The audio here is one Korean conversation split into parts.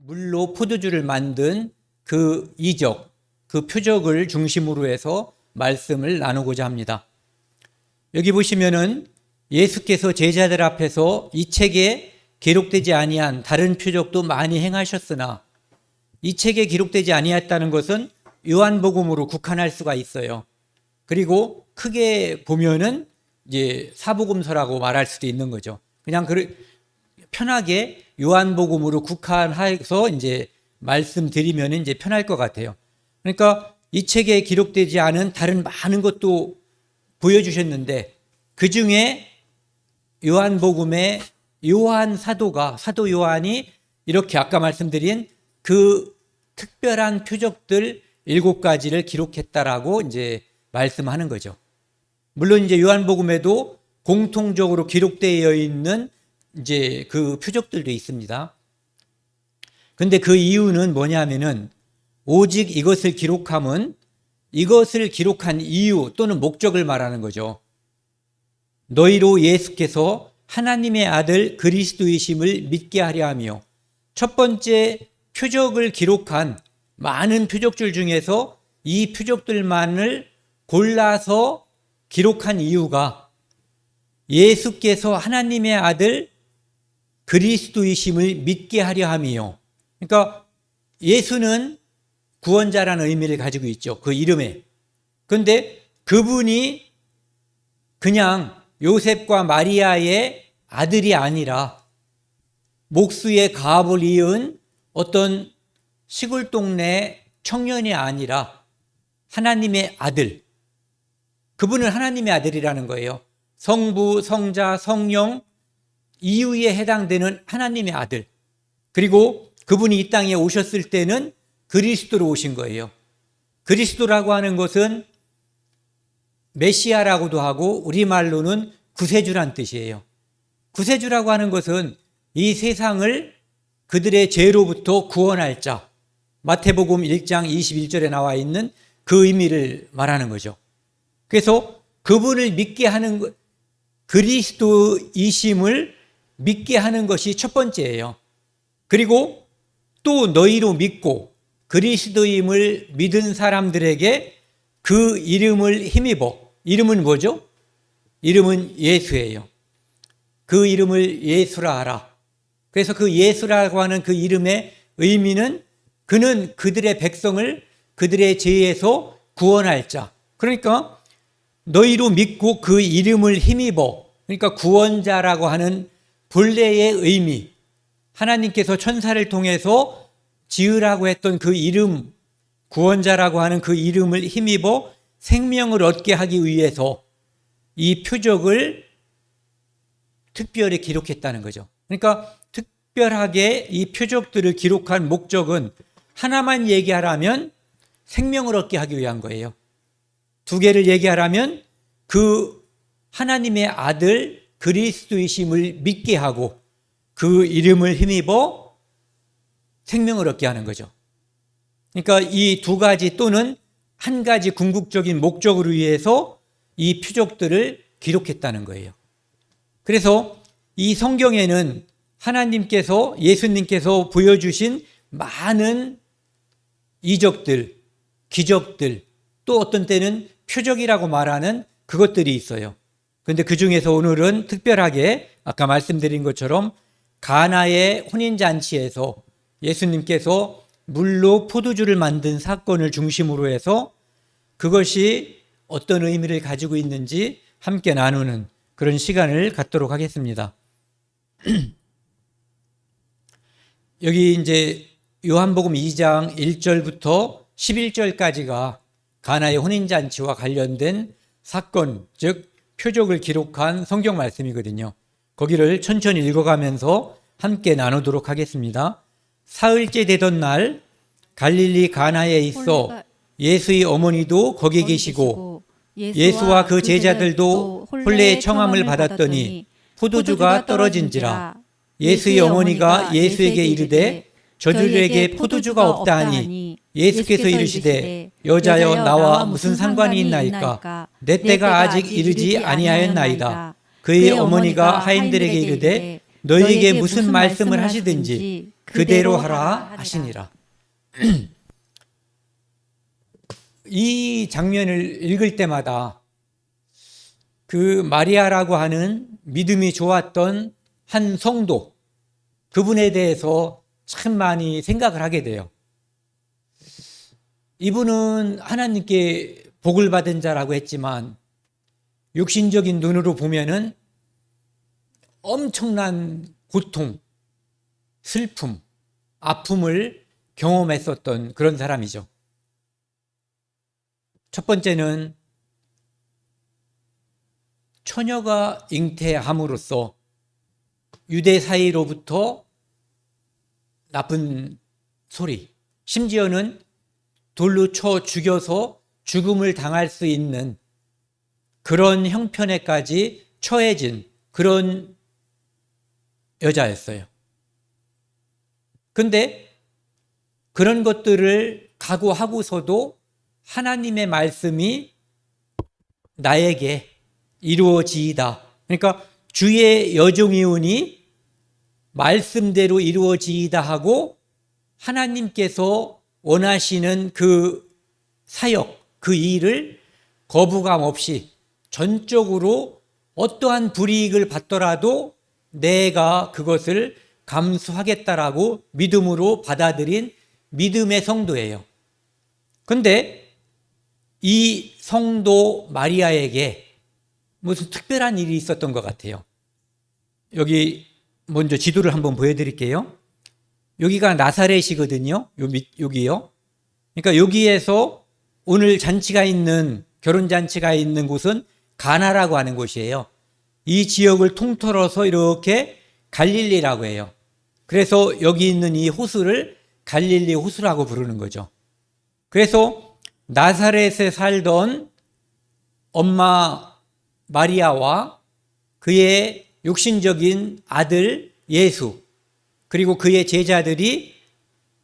물로 포도주를 만든 그 이적, 그 표적을 중심으로 해서 말씀을 나누고자 합니다. 여기 보시면은 예수께서 제자들 앞에서 이 책에 기록되지 아니한 다른 표적도 많이 행하셨으나 이 책에 기록되지 아니했다는 것은 요한복음으로 국한할 수가 있어요. 그리고 크게 보면은 이제 사복음서라고 말할 수도 있는 거죠. 그냥 편하게 요한복음으로 국한해서 이제 말씀드리면 이제 편할 것 같아요. 그러니까 이 책에 기록되지 않은 다른 많은 것도 보여주셨는데 그 중에 요한복음의 요한 사도 요한이 이렇게 아까 말씀드린 그 특별한 표적들 7가지를 기록했다라고 이제 말씀하는 거죠. 물론 이제 요한복음에도 공통적으로 기록되어 있는 이제 그 표적들도 있습니다. 근데 그 이유는 뭐냐면은 오직 이것을 기록함은 이것을 기록한 이유 또는 목적을 말하는 거죠. 너희로 예수께서 하나님의 아들 그리스도이심을 믿게 하려 하며 첫 번째 표적을 기록한 많은 표적들 중에서 이 표적들만을 골라서 기록한 이유가 예수께서 하나님의 아들 그리스도이심을 믿게 하려 함이요. 그러니까 예수는 구원자라는 의미를 가지고 있죠. 그 이름에. 그런데 그분이 그냥 요셉과 마리아의 아들이 아니라 목수의 가업을 이은 어떤 시골 동네 청년이 아니라 하나님의 아들. 그분은 하나님의 아들이라는 거예요. 성부, 성자, 성령 이유에 해당되는 하나님의 아들. 그리고 그분이 이 땅에 오셨을 때는 그리스도로 오신 거예요. 그리스도라고 하는 것은 메시아라고도 하고 우리말로는 구세주란 뜻이에요. 구세주라고 하는 것은 이 세상을 그들의 죄로부터 구원할 자, 마태복음 1장 21절에 나와 있는 그 의미를 말하는 거죠. 그래서 그분을 믿게 하는 것, 그리스도이심을 믿게 하는 것이 첫 번째예요. 그리고 또 너희로 믿고 그리스도임을 믿은 사람들에게 그 이름을 힘입어. 이름은 뭐죠? 이름은 예수예요. 그 이름을 예수라 하라. 그래서 그 예수라고 하는 그 이름의 의미는 그는 그들의 백성을 그들의 죄에서 구원할 자. 그러니까 너희로 믿고 그 이름을 힘입어. 그러니까 구원자라고 하는 본래의 의미. 하나님께서 천사를 통해서 지으라고 했던 그 이름, 구원자라고 하는 그 이름을 힘입어 생명을 얻게 하기 위해서 이 표적을 특별히 기록했다는 거죠. 그러니까 특별하게 이 표적들을 기록한 목적은 하나만 얘기하라면 생명을 얻게 하기 위한 거예요. 2개를 얘기하라면 그 하나님의 아들 그리스도이심을 믿게 하고 그 이름을 힘입어 생명을 얻게 하는 거죠. 그러니까 이 2가지 또는 한 가지 궁극적인 목적을 위해서 이 표적들을 기록했다는 거예요. 그래서 이 성경에는 하나님께서 예수님께서 보여주신 많은 이적들, 기적들, 또 어떤 때는 표적이라고 말하는 그것들이 있어요. 그런데 그 중에서 오늘은 특별하게 아까 말씀드린 것처럼 가나의 혼인잔치에서 예수님께서 물로 포도주를 만든 사건을 중심으로 해서 그것이 어떤 의미를 가지고 있는지 함께 나누는 그런 시간을 갖도록 하겠습니다. 여기 이제 요한복음 2장 1절부터 11절까지가 가나의 혼인잔치와 관련된 사건, 즉 표적을 기록한 성경 말씀이거든요. 거기를 천천히 읽어가면서 함께 나누도록 하겠습니다. 사흘째 되던 날 갈릴리 가나에 있어 예수의 어머니도 거기 계시고 예수와 그 제자들도 홀례의 청함을 받았더니 포도주가 떨어진지라. 예수의 어머니가 예수에게 이르되 저들에게 포도주가 없다 하니 예수께서 이르시되 여자여 나와 무슨 상관이 있나이까? 내 때가 아직 이르지 아니하였나이다. 그의 어머니가 하인들에게 이르되 너에게 무슨 말씀을 하시든지 그대로 하라 하시니라. 이 장면을 읽을 때마다 그 마리아라고 하는 믿음이 좋았던 한 성도, 그분에 대해서 참 많이 생각을 하게 돼요. 이분은 하나님께 복을 받은 자라고 했지만 육신적인 눈으로 보면은 엄청난 고통, 슬픔, 아픔을 경험했었던 그런 사람이죠. 첫 번째는 처녀가 잉태함으로써 유대 사이로부터 나쁜 소리, 심지어는 돌로 쳐 죽여서 죽음을 당할 수 있는 그런 형편에까지 처해진 그런 여자였어요. 근데 그런 것들을 각오하고서도 하나님의 말씀이 나에게 이루어지이다. 그러니까 주의 여종이오니 말씀대로 이루어지이다 하고 하나님께서 원하시는 그 사역, 그 일을 거부감 없이 전적으로 어떠한 불이익을 받더라도 내가 그것을 감수하겠다라고 믿음으로 받아들인 믿음의 성도예요. 그런데 이 성도 마리아에게 무슨 특별한 일이 있었던 것 같아요. 여기 먼저 지도를 한번 보여드릴게요. 여기가 나사렛이거든요. 여기요. 그러니까 여기에서 오늘 잔치가 있는, 결혼잔치가 있는 곳은 가나라고 하는 곳이에요. 이 지역을 통틀어서 이렇게 갈릴리라고 해요. 그래서 여기 있는 이 호수를 갈릴리 호수라고 부르는 거죠. 그래서 나사렛에 살던 엄마 마리아와 그의 육신적인 아들 예수, 그리고 그의 제자들이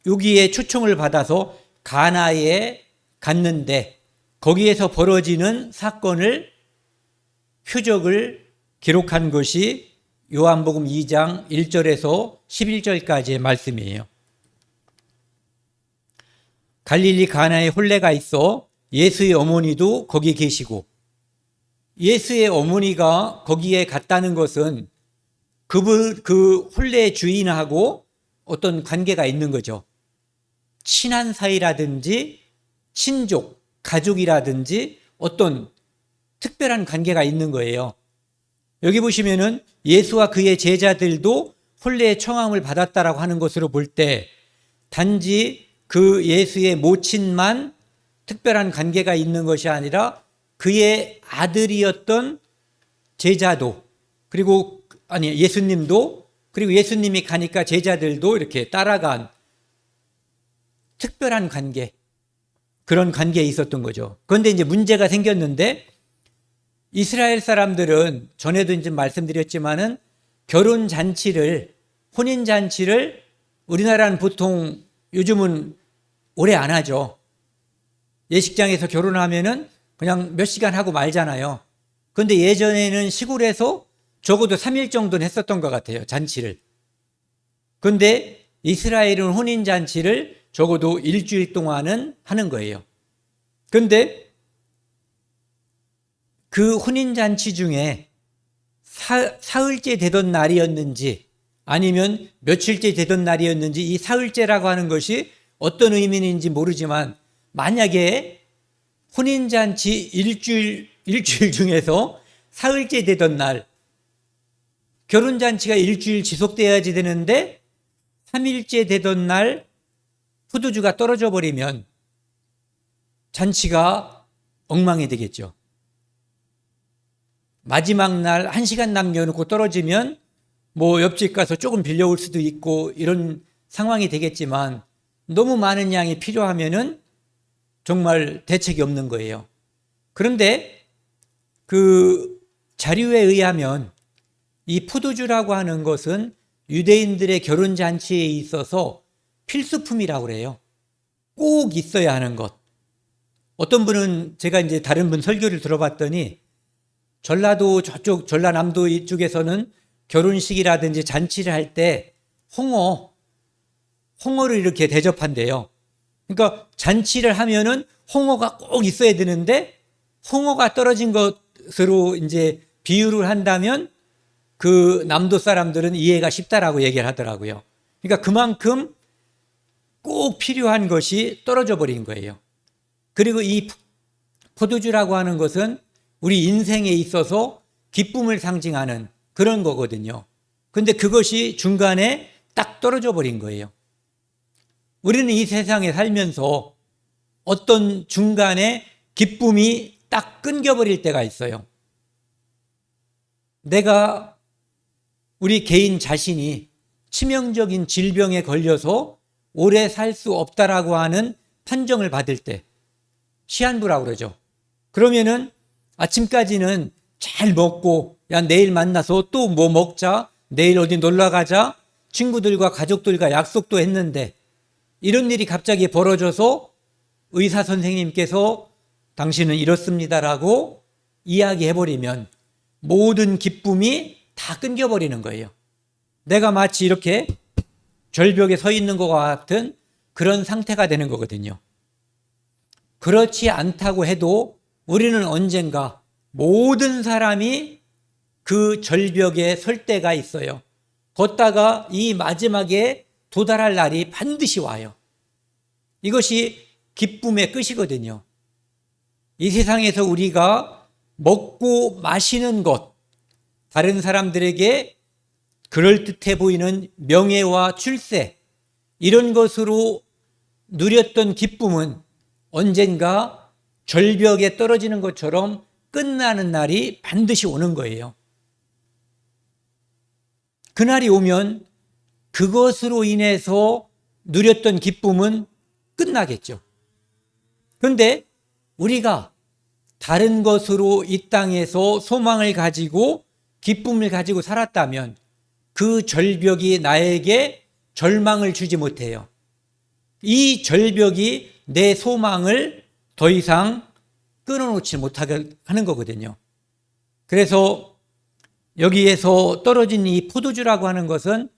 여기에 초청을 받아서 가나에 갔는데 거기에서 벌어지는 사건을 표적을 기록한 것이 요한복음 2장 1절에서 11절까지의 말씀이에요. 갈릴리 가나에 혼례가 있어 예수의 어머니도 거기 계시고, 예수의 어머니가 거기에 갔다는 것은 그 혼례 주인하고 어떤 관계가 있는 거죠. 친한 사이라든지 친족, 가족이라든지 어떤 특별한 관계가 있는 거예요. 여기 보시면은 예수와 그의 제자들도 혼례의 청함을 받았다라고 하는 것으로 볼 때 단지 그 예수의 모친만 특별한 관계가 있는 것이 아니라 그의 아들이었던 제자도, 그리고 예수님도, 그리고 예수님이 가니까 제자들도 이렇게 따라간 특별한 관계, 그런 관계에 있었던 거죠. 그런데 이제 문제가 생겼는데, 이스라엘 사람들은 전에도 이제 말씀드렸지만은 결혼잔치를, 혼인잔치를 우리나라는 보통 요즘은 오래 안 하죠. 예식장에서 결혼하면은 그냥 몇 시간 하고 말잖아요. 그런데 예전에는 시골에서 적어도 3일 정도는 했었던 것 같아요, 잔치를. 그런데 이스라엘은 혼인잔치를 적어도 일주일 동안은 하는 거예요. 그런데 그 혼인잔치 중에 사흘째 되던 날이었는지 아니면 며칠째 되던 날이었는지, 이 사흘째라고 하는 것이 어떤 의미인지 모르지만 만약에 혼인잔치 일주일 중에서 사흘째 되던 날, 결혼잔치가 일주일 지속돼야지 되는데 3일째 되던 날 포도주가 떨어져 버리면 잔치가 엉망이 되겠죠. 마지막 날 1시간 남겨놓고 떨어지면 뭐 옆집 가서 조금 빌려올 수도 있고 이런 상황이 되겠지만, 너무 많은 양이 필요하면은 정말 대책이 없는 거예요. 그런데 그 자료에 의하면 이 포도주라고 하는 것은 유대인들의 결혼잔치에 있어서 필수품이라고 그래요. 꼭 있어야 하는 것. 어떤 분은, 제가 이제 다른 분 설교를 들어봤더니 전라도 저쪽 전라남도 이쪽에서는 결혼식이라든지 잔치를 할 때 홍어를 이렇게 대접한대요. 그러니까 잔치를 하면은 홍어가 꼭 있어야 되는데 홍어가 떨어진 것으로 이제 비유를 한다면 그 남도 사람들은 이해가 쉽다라고 얘기를 하더라고요. 그러니까 그만큼 꼭 필요한 것이 떨어져 버린 거예요. 그리고 이 포도주라고 하는 것은 우리 인생에 있어서 기쁨을 상징하는 그런 거거든요. 근데 그것이 중간에 딱 떨어져 버린 거예요. 우리는 이 세상에 살면서 어떤 중간에 기쁨이 딱 끊겨버릴 때가 있어요. 내가 우리 개인 자신이 치명적인 질병에 걸려서 오래 살 수 없다라고 하는 판정을 받을 때 시한부라고 그러죠. 그러면은 아침까지는 잘 먹고 야 내일 만나서 또 뭐 먹자, 내일 어디 놀러 가자, 친구들과 가족들과 약속도 했는데 이런 일이 갑자기 벌어져서 의사 선생님께서 당신은 이렇습니다라고 이야기해버리면 모든 기쁨이 다 끊겨버리는 거예요. 내가 마치 이렇게 절벽에 서 있는 것과 같은 그런 상태가 되는 거거든요. 그렇지 않다고 해도 우리는 언젠가 모든 사람이 그 절벽에 설 때가 있어요. 걷다가 이 마지막에 도달할 날이 반드시 와요. 이것이 기쁨의 끝이거든요. 이 세상에서 우리가 먹고 마시는 것, 다른 사람들에게 그럴듯해 보이는 명예와 출세, 이런 것으로 누렸던 기쁨은 언젠가 절벽에 떨어지는 것처럼 끝나는 날이 반드시 오는 거예요. 그날이 오면 그것으로 인해서 누렸던 기쁨은 끝나겠죠. 그런데 우리가 다른 것으로 이 땅에서 소망을 가지고 기쁨을 가지고 살았다면 그 절벽이 나에게 절망을 주지 못해요. 이 절벽이 내 소망을 더 이상 끊어놓지 못하게 하는 거거든요. 그래서 여기에서 떨어진 이 포도주라고 하는 것은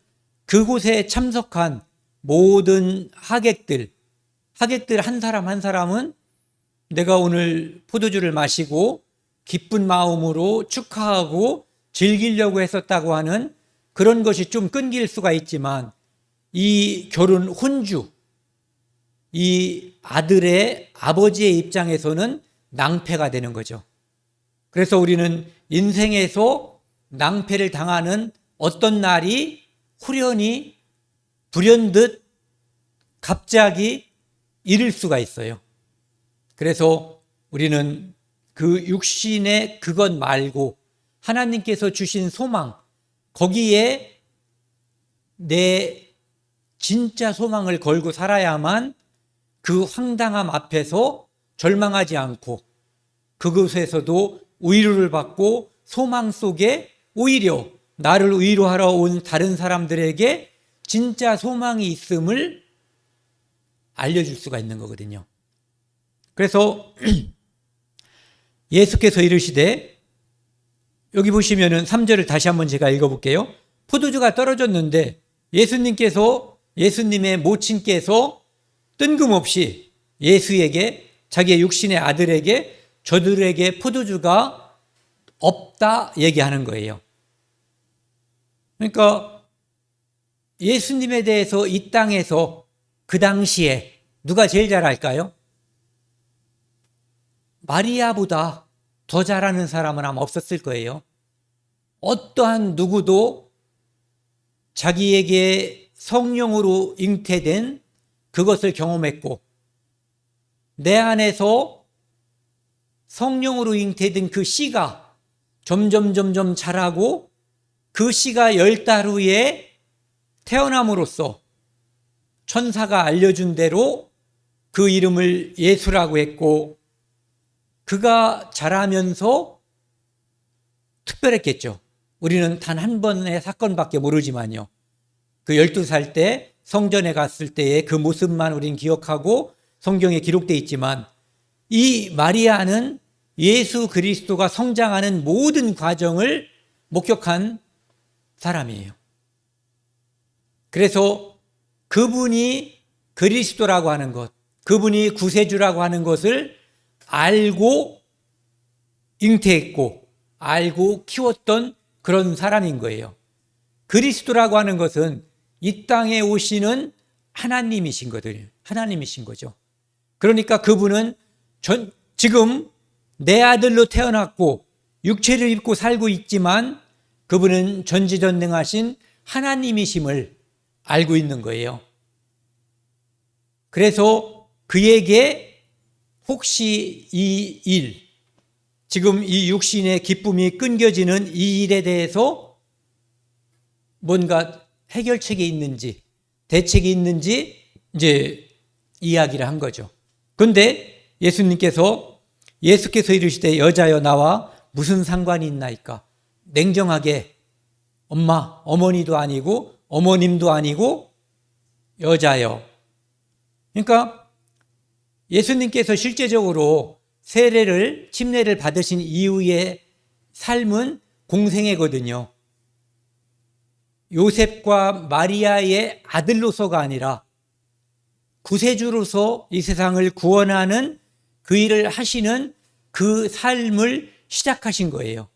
그곳에 참석한 모든 하객들 한 사람 한 사람은 내가 오늘 포도주를 마시고 기쁜 마음으로 축하하고 즐기려고 했었다고 하는 그런 것이 좀 끊길 수가 있지만 이 결혼 혼주, 이 아들의 아버지의 입장에서는 낭패가 되는 거죠. 그래서 우리는 인생에서 낭패를 당하는 어떤 날이 후련히 불현듯 갑자기 이를 수가 있어요. 그래서 우리는 그 육신의 그것 말고 하나님께서 주신 소망, 거기에 내 진짜 소망을 걸고 살아야만 그 황당함 앞에서 절망하지 않고 그곳에서도 위로를 받고 소망 속에 오히려 나를 위로하러 온 다른 사람들에게 진짜 소망이 있음을 알려줄 수가 있는 거거든요. 그래서 예수께서 이르시되, 여기 보시면은 3절을 다시 한번 제가 읽어볼게요. 포도주가 떨어졌는데 예수님의 모친께서 뜬금없이 예수에게, 자기의 육신의 아들에게, 저들에게 포도주가 없다 얘기하는 거예요. 그러니까 예수님에 대해서 이 땅에서 그 당시에 누가 제일 잘 알까요? 마리아보다 더 잘하는 사람은 아마 없었을 거예요. 어떠한 누구도 자기에게 성령으로 잉태된 그것을 경험했고 내 안에서 성령으로 잉태된 그 씨가 점점 자라고 그 씨가 10달 후에 태어남으로써 천사가 알려준 대로 그 이름을 예수라고 했고 그가 자라면서 특별했겠죠. 우리는 단 한 번의 사건밖에 모르지만요. 그 12살 때 성전에 갔을 때의 그 모습만 우린 기억하고 성경에 기록되어 있지만 이 마리아는 예수 그리스도가 성장하는 모든 과정을 목격한 사람이에요. 그래서 그분이 그리스도라고 하는 것, 그분이 구세주라고 하는 것을 알고 잉태했고 알고 키웠던 그런 사람인 거예요. 그리스도라고 하는 것은 이 땅에 오시는 하나님이신 거거든요. 하나님이신 거죠. 그러니까 그분은 지금 내 아들로 태어났고 육체를 입고 살고 있지만 그분은 전지전능하신 하나님이심을 알고 있는 거예요. 그래서 그에게 혹시 이 일, 지금 이 육신의 기쁨이 끊겨지는 이 일에 대해서 뭔가 해결책이 있는지, 대책이 있는지 이제 이야기를 한 거죠. 그런데 예수께서 이르시되 여자여 나와 무슨 상관이 있나이까? 냉정하게 어머니도 아니고 어머님도 아니고 여자여. 그러니까 예수님께서 실제적으로 침례를 받으신 이후의 삶은 공생애거든요. 요셉과 마리아의 아들로서가 아니라 구세주로서 이 세상을 구원하는 그 일을 하시는 그 삶을 시작하신 거예요.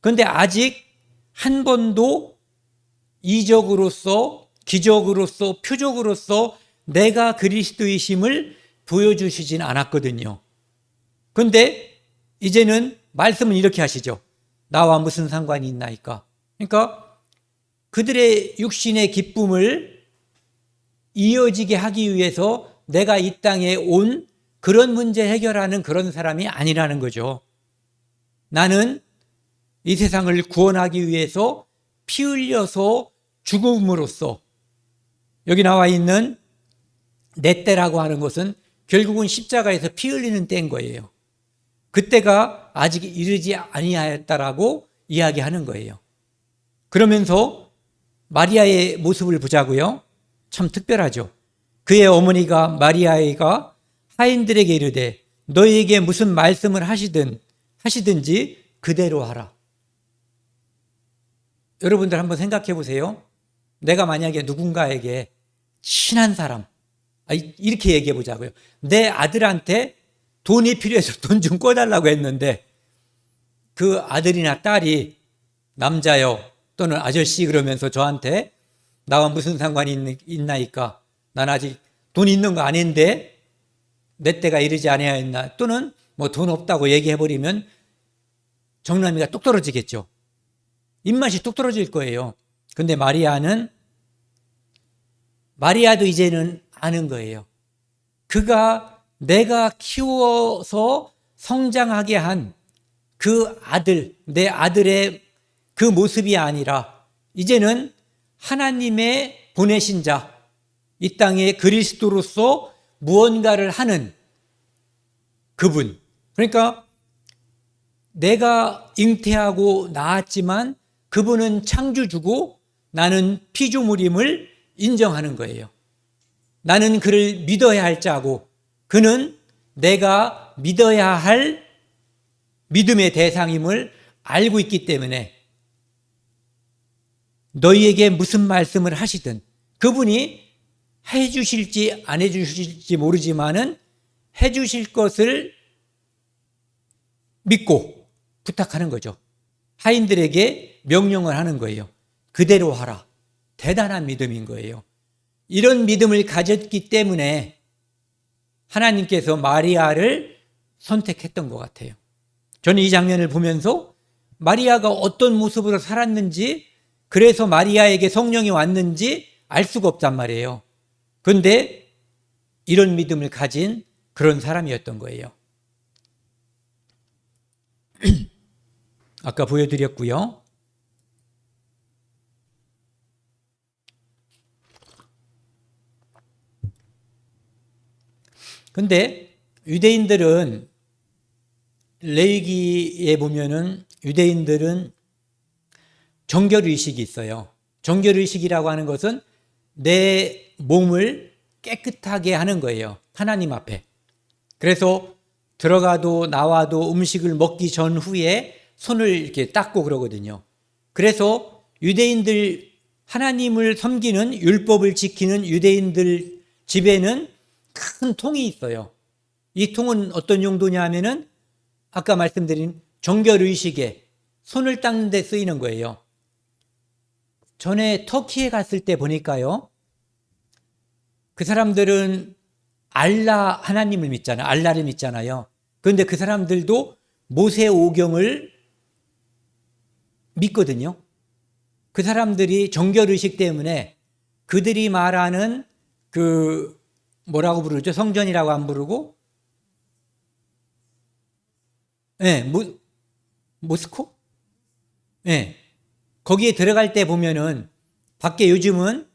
그런데 아직 한 번도 이적으로서, 기적으로서, 표적으로서 내가 그리스도이심을 보여주시진 않았거든요. 그런데 이제는 말씀은 이렇게 하시죠. 나와 무슨 상관이 있나이까? 그러니까 그들의 육신의 기쁨을 이어지게 하기 위해서 내가 이 땅에 온 그런 문제 해결하는 그런 사람이 아니라는 거죠. 나는 이 세상을 구원하기 위해서 피 흘려서 죽음으로써 여기 나와 있는 내 때라고 하는 것은 결국은 십자가에서 피 흘리는 때인 거예요. 그때가 아직 이르지 아니하였다라고 이야기하는 거예요. 그러면서 마리아의 모습을 보자고요. 참 특별하죠. 그의 어머니가 마리아가 하인들에게 이르되 너희에게 무슨 말씀을 하시든지 그대로 하라. 여러분들 한번 생각해 보세요. 내가 만약에 누군가에게 친한 사람, 이렇게 얘기해 보자고요. 내 아들한테 돈이 필요해서 돈 좀 꿔달라고 했는데 그 아들이나 딸이 남자요 또는 아저씨 그러면서 저한테 나와 무슨 상관이 있나이까? 난 아직 돈 있는 거 아닌데 내 때가 이르지 아니하였나? 또는 뭐 돈 없다고 얘기해버리면 정남이가 뚝 떨어지겠죠. 입맛이 뚝 떨어질 거예요. 근데 마리아도 이제는 아는 거예요. 그가 내가 키워서 성장하게 한 그 아들, 내 아들의 그 모습이 아니라 이제는 하나님의 보내신 자, 이 땅에 그리스도로서 무언가를 하는 그분. 그러니까 내가 잉태하고 낳았지만 그분은 창조주고 나는 피조물임을 인정하는 거예요. 나는 그를 믿어야 할 자고 그는 내가 믿어야 할 믿음의 대상임을 알고 있기 때문에 너희에게 무슨 말씀을 하시든 그분이 해주실지 안 해주실지 모르지만은 해주실 것을 믿고 부탁하는 거죠. 하인들에게 명령을 하는 거예요. 그대로 하라. 대단한 믿음인 거예요. 이런 믿음을 가졌기 때문에 하나님께서 마리아를 선택했던 것 같아요. 저는 이 장면을 보면서 마리아가 어떤 모습으로 살았는지, 그래서 마리아에게 성령이 왔는지 알 수가 없단 말이에요. 그런데 이런 믿음을 가진 그런 사람이었던 거예요. 아까 보여드렸고요. 근데 유대인들은 레위기에 보면은 유대인들은 정결의식이 있어요. 정결의식이라고 하는 것은 내 몸을 깨끗하게 하는 거예요. 하나님 앞에. 그래서 들어가도 나와도 음식을 먹기 전후에 손을 이렇게 닦고 그러거든요. 그래서 유대인들 하나님을 섬기는 율법을 지키는 유대인들 집에는 큰 통이 있어요. 이 통은 어떤 용도냐 하면은 아까 말씀드린 정결의식에 손을 닦는 데 쓰이는 거예요. 전에 터키에 갔을 때 보니까요, 그 사람들은 알라 하나님을 믿잖아요. 알라를 믿잖아요. 그런데 그 사람들도 모세오경을 믿거든요. 그 사람들이 정결의식 때문에 그들이 말하는 그 뭐라고 부르죠? 성전이라고 안 부르고, 네, 모스코? 네, 거기에 들어갈 때 보면은 밖에 요즘은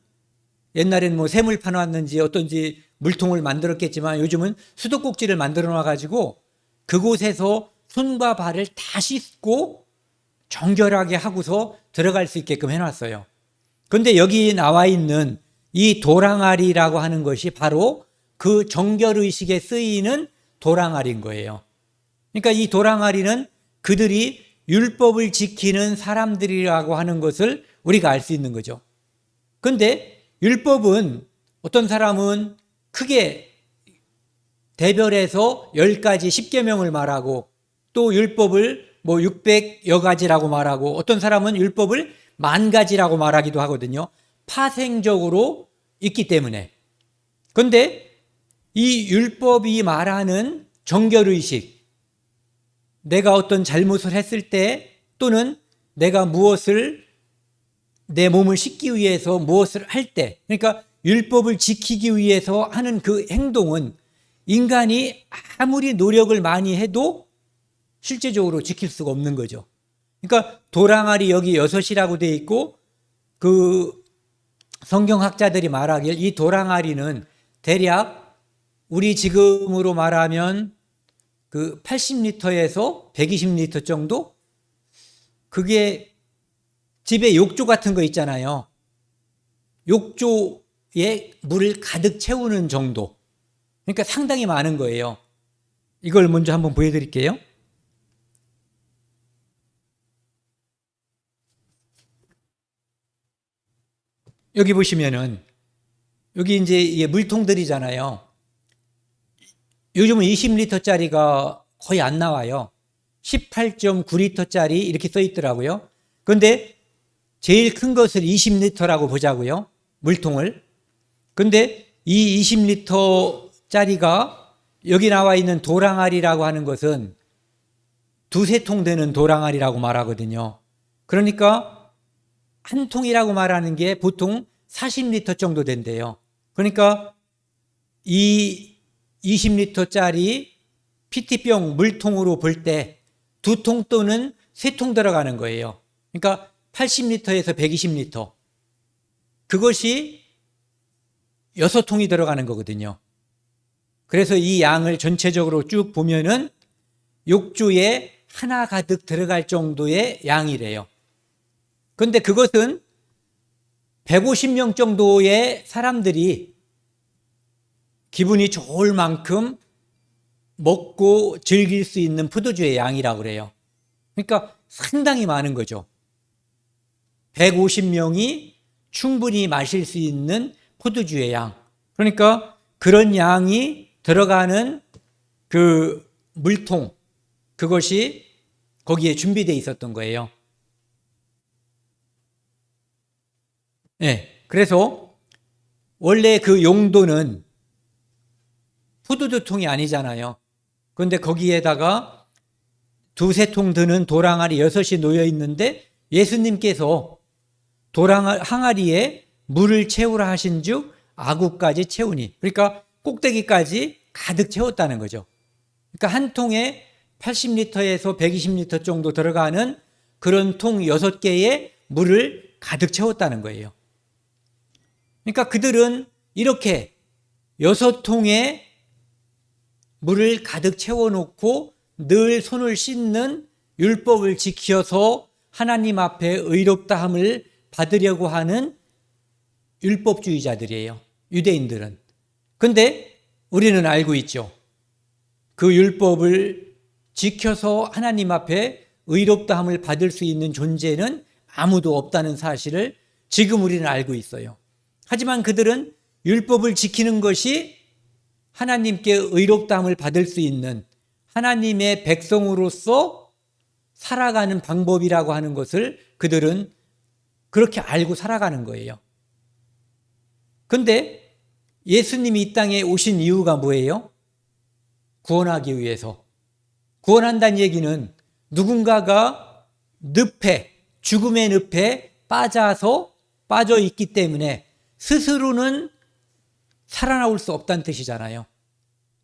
옛날엔 뭐 샘을 파놨는지 어떤지 물통을 만들었겠지만 요즘은 수도꼭지를 만들어 놔가지고 그곳에서 손과 발을 다 씻고 정결하게 하고서 들어갈 수 있게끔 해놨어요. 그런데 여기 나와 있는 이 도랑아리라고 하는 것이 바로 그 정결의식에 쓰이는 도랑아리인 거예요. 그러니까 이 도랑아리는 그들이 율법을 지키는 사람들이라고 하는 것을 우리가 알 수 있는 거죠. 그런데 율법은 어떤 사람은 크게 대별해서 10가지 10계명을 말하고 또 율법을 뭐 600여 가지라고 말하고 어떤 사람은 율법을 10,000가지라고 말하기도 하거든요. 파생적으로 있기 때문에. 그런데 이 율법이 말하는 정결의식, 내가 어떤 잘못을 했을 때 또는 내가 무엇을 내 몸을 씻기 위해서 무엇을 할 때, 그러니까 율법을 지키기 위해서 하는 그 행동은 인간이 아무리 노력을 많이 해도 실제적으로 지킬 수가 없는 거죠. 그러니까 도랑아리 여기 6이라고 되어 있고 그 성경학자들이 말하길 이 도랑아리는 대략 우리 지금으로 말하면 그 80리터에서 120리터 정도? 그게 집에 욕조 같은 거 있잖아요. 욕조에 물을 가득 채우는 정도. 그러니까 상당히 많은 거예요. 이걸 먼저 한번 보여드릴게요. 여기 보시면은 여기 이제 이게 물통들이잖아요. 요즘은 20리터짜리가 거의 안 나와요. 18.9리터짜리 이렇게 써 있더라고요. 그런데 제일 큰 것을 20리터라고 보자고요. 물통을. 그런데 이 20리터짜리가 여기 나와 있는 도랑아리라고 하는 것은 2-3통 되는 도랑아리라고 말하거든요. 그러니까 한 통이라고 말하는 게 보통 40리터 정도 된대요. 그러니까 이 20리터짜리 PT병 물통으로 볼 때 2통 또는 3통 들어가는 거예요. 그러니까 80리터에서 120리터. 그것이 6통이 들어가는 거거든요. 그래서 이 양을 전체적으로 쭉 보면은 욕조에 하나 가득 들어갈 정도의 양이래요. 그런데 그것은 150명 정도의 사람들이 기분이 좋을 만큼 먹고 즐길 수 있는 포도주의 양이라고 그래요. 그러니까 상당히 많은 거죠. 150명이 충분히 마실 수 있는 포도주의 양. 그러니까 그런 양이 들어가는 그 물통, 그것이 거기에 준비되어 있었던 거예요. 네, 그래서 원래 그 용도는 포도주 통이 아니잖아요. 그런데 거기에다가 2-3통 드는 도랑아리 6이 놓여 있는데 예수님께서 항아리에 물을 채우라 하신즉 아구까지 채우니, 그러니까 꼭대기까지 가득 채웠다는 거죠. 그러니까 한 통에 80리터에서 120리터 정도 들어가는 그런 통 6개의 물을 가득 채웠다는 거예요. 그러니까 그들은 이렇게 6통의 물을 가득 채워놓고 늘 손을 씻는 율법을 지켜서 하나님 앞에 의롭다함을 받으려고 하는 율법주의자들이에요. 유대인들은. 그런데 우리는 알고 있죠. 그 율법을 지켜서 하나님 앞에 의롭다함을 받을 수 있는 존재는 아무도 없다는 사실을 지금 우리는 알고 있어요. 하지만 그들은 율법을 지키는 것이 하나님께 의롭다함을 받을 수 있는 하나님의 백성으로서 살아가는 방법이라고 하는 것을 그들은 그렇게 알고 살아가는 거예요. 그런데 예수님이 이 땅에 오신 이유가 뭐예요? 구원하기 위해서. 구원한다는 얘기는 누군가가 늪에, 죽음의 늪에 빠져 있기 때문에 스스로는 살아나올 수 없다는 뜻이잖아요.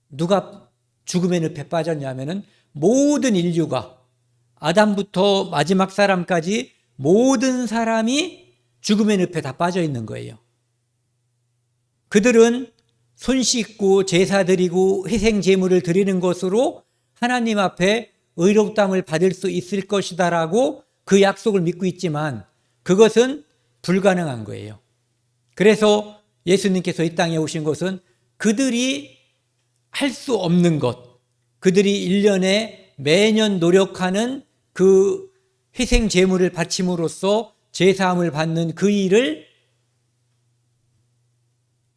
누가 죽음의 늪에 빠졌냐면은 모든 인류가 아담부터 마지막 사람까지 모든 사람이 죽음의 늪에 다 빠져 있는 거예요. 그들은 손 씻고 제사 드리고 희생 제물을 드리는 것으로 하나님 앞에 의롭다함을 받을 수 있을 것이다라고 그 약속을 믿고 있지만 그것은 불가능한 거예요. 그래서 예수님께서 이 땅에 오신 것은 그들이 할 수 없는 것, 그들이 1년에 매년 노력하는 그 희생 제물을 바침으로써 제사함을 받는 그 일을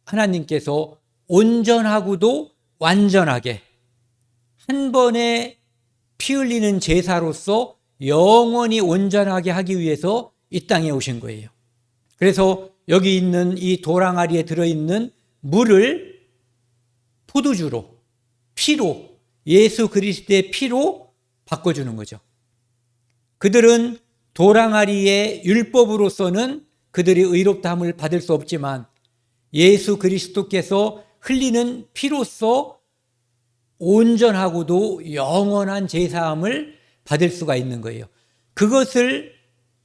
하나님께서 온전하고도 완전하게 한 번에 피 흘리는 제사로서 영원히 온전하게 하기 위해서 이 땅에 오신 거예요. 그래서 여기 있는 이 도랑아리에 들어있는 물을 포도주로, 피로, 예수 그리스도의 피로 바꿔주는 거죠. 그들은 도랑아리의 율법으로서는 그들이 의롭다함을 받을 수 없지만 예수 그리스도께서 흘리는 피로써 온전하고도 영원한 제사함을 받을 수가 있는 거예요. 그것을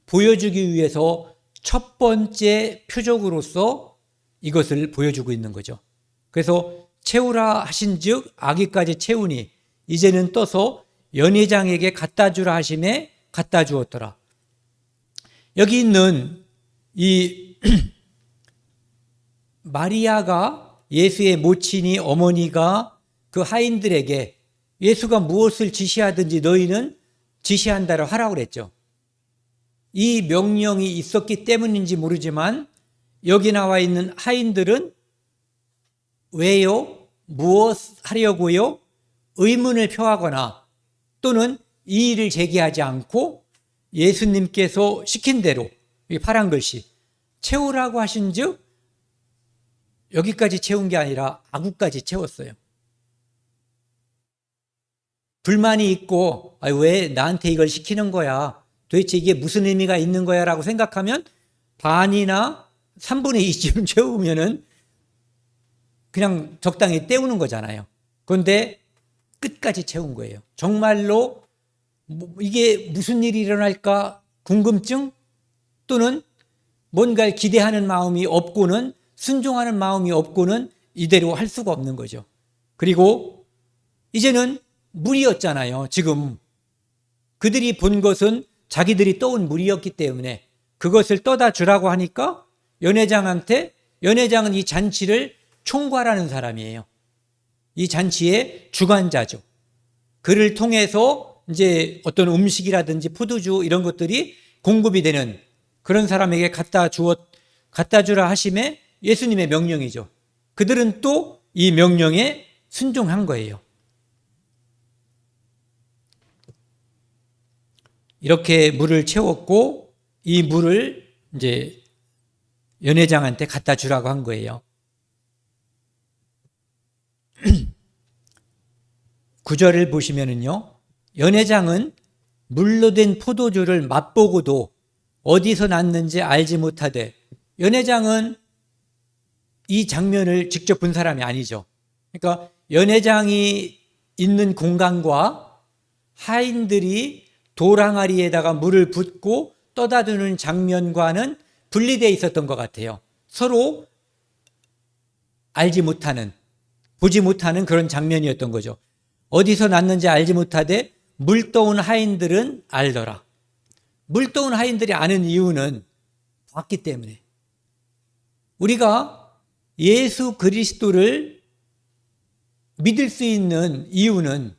보여주기 위해서 첫 번째 표적으로서 이것을 보여주고 있는 거죠. 그래서 채우라 하신즉 아기까지 채우니 이제는 떠서 연회장에게 갖다 주라 하심에 갖다 주었더라. 여기 있는 이 마리아가 예수의 모친이 어머니가 그 하인들에게 예수가 무엇을 지시하든지 너희는 지시한다고 하라고 그랬죠. 이 명령이 있었기 때문인지 모르지만 여기 나와 있는 하인들은 왜요? 무엇 하려고요? 의문을 표하거나 또는 이의를 제기하지 않고 예수님께서 시킨 대로 이 파란 글씨 채우라고 하신 즉 여기까지 채운 게 아니라 아구까지 채웠어요. 불만이 있고 왜 나한테 이걸 시키는 거야? 도대체 이게 무슨 의미가 있는 거야? 라고 생각하면 반이나 3분의 2쯤 채우면은 그냥 적당히 때우는 거잖아요. 그런데 끝까지 채운 거예요. 정말로 이게 무슨 일이 일어날까 궁금증 또는 뭔가를 기대하는 마음이 없고는 순종하는 마음이 없고는 이대로 할 수가 없는 거죠. 그리고 이제는 물이었잖아요. 지금 그들이 본 것은 자기들이 떠온 물이었기 때문에 그것을 떠다 주라고 하니까 연회장은 이 잔치를 총괄하는 사람이에요. 이 잔치의 주관자죠. 그를 통해서 이제 어떤 음식이라든지 포도주 이런 것들이 공급이 되는 그런 사람에게 갖다 주라 하심에 예수님의 명령이죠. 그들은 또 이 명령에 순종한 거예요. 이렇게 물을 채웠고 이 물을 이제 연회장한테 갖다 주라고 한 거예요. 9절을 보시면은요, 연회장은 물로 된 포도주를 맛보고도 어디서 났는지 알지 못하되, 연회장은 이 장면을 직접 본 사람이 아니죠. 그러니까 연회장이 있는 공간과 하인들이 도랑아리에다가 물을 붓고 떠다 주는 장면과는 분리되어 있었던 것 같아요. 서로 알지 못하는, 보지 못하는 그런 장면이었던 거죠. 어디서 났는지 알지 못하되 물 떠온 하인들은 알더라. 물 떠온 하인들이 아는 이유는 봤기 때문에. 우리가 예수 그리스도를 믿을 수 있는 이유는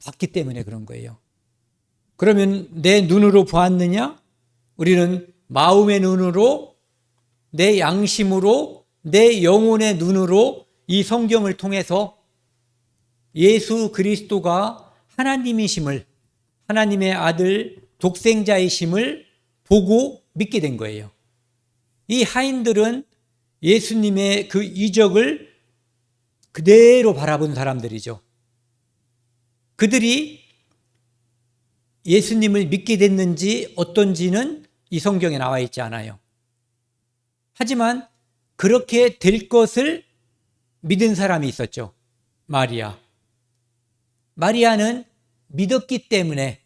봤기 때문에 그런 거예요. 그러면 내 눈으로 보았느냐? 우리는 마음의 눈으로, 내 양심으로, 내 영혼의 눈으로 이 성경을 통해서 예수 그리스도가 하나님이심을, 하나님의 아들 독생자이심을 보고 믿게 된 거예요. 이 하인들은 예수님의 그 이적을 그대로 바라본 사람들이죠. 그들이 예수님을 믿게 됐는지 어떤지는 이 성경에 나와 있지 않아요. 하지만 그렇게 될 것을 믿은 사람이 있었죠. 마리아. 마리아는 믿었기 때문에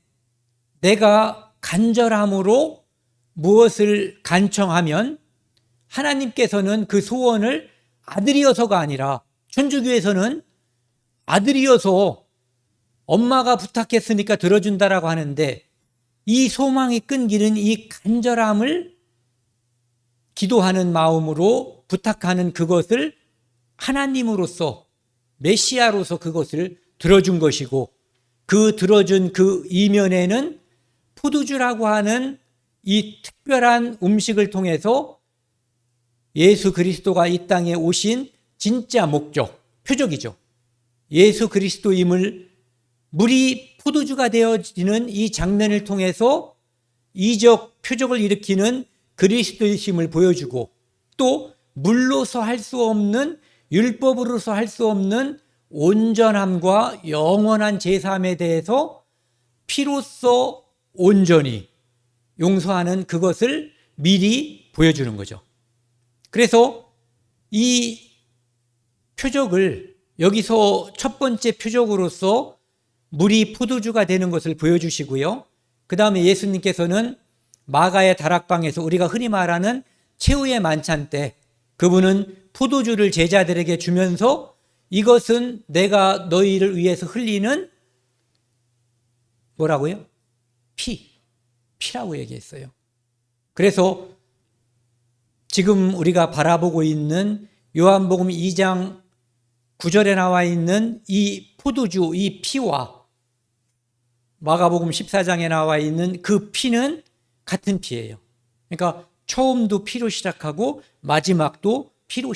내가 간절함으로 무엇을 간청하면 하나님께서는 그 소원을 아들이어서가 아니라, 천주교에서는 아들이어서 엄마가 부탁했으니까 들어준다라고 하는데, 이 소망이 끈기는 이 간절함을 기도하는 마음으로 부탁하는 그것을 하나님으로서, 메시아로서 그것을 들어준 것이고, 그 들어준 그 이면에는 포도주라고 하는 이 특별한 음식을 통해서 예수 그리스도가 이 땅에 오신 진짜 목적, 표적이죠. 예수 그리스도임을, 물이 포도주가 되어지는 이 장면을 통해서 이적, 표적을 일으키는 그리스도이심을 보여주고, 또 물로서 할 수 없는, 율법으로서 할 수 없는 온전함과 영원한 제사함에 대해서 피로써 온전히 용서하는 그것을 미리 보여주는 거죠. 그래서 이 표적을 여기서 첫 번째 표적으로서 물이 포도주가 되는 것을 보여주시고요. 그 다음에 예수님께서는 마가의 다락방에서 우리가 흔히 말하는 최후의 만찬 때 그분은 포도주를 제자들에게 주면서 이것은 내가 너희를 위해서 흘리는 뭐라고요? 피라고 얘기했어요. 그래서 지금 우리가 바라보고 있는 요한복음 2장 9절에 나와 있는 이 포도주, 이 피와 마가복음 14장에 나와 있는 그 피는 같은 피예요. 그러니까 처음도 피로 시작하고 마지막도 피로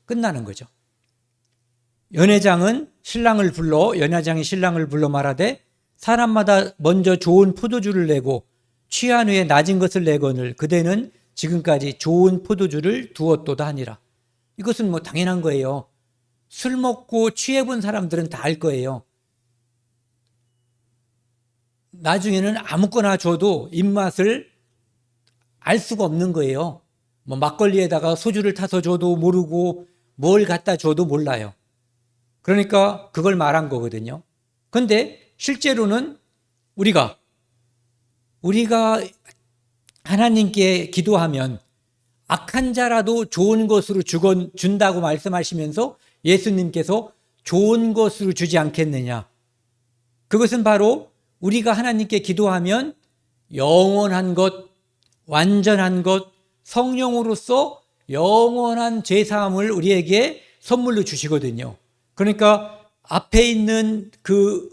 끝나는 거죠. 연회장이 신랑을 불러 말하되 사람마다 먼저 좋은 포도주를 내고 취한 후에 낮은 것을 내거늘 그대는 지금까지 좋은 포도주를 두었도다 하니라. 이것은 뭐 당연한 거예요. 술 먹고 취해본 사람들은 다 알 거예요. 나중에는 아무거나 줘도 입맛을 알 수가 없는 거예요. 뭐 막걸리에다가 소주를 타서 줘도 모르고 뭘 갖다 줘도 몰라요. 그러니까 그걸 말한 거거든요. 그런데 실제로는 우리가 하나님께 기도하면 악한 자라도 좋은 것으로 준다고 말씀하시면서 예수님께서 좋은 것으로 주지 않겠느냐. 그것은 바로 우리가 하나님께 기도하면 영원한 것, 완전한 것, 성령으로서 영원한 죄사함을 우리에게 선물로 주시거든요. 그러니까 앞에 있는 그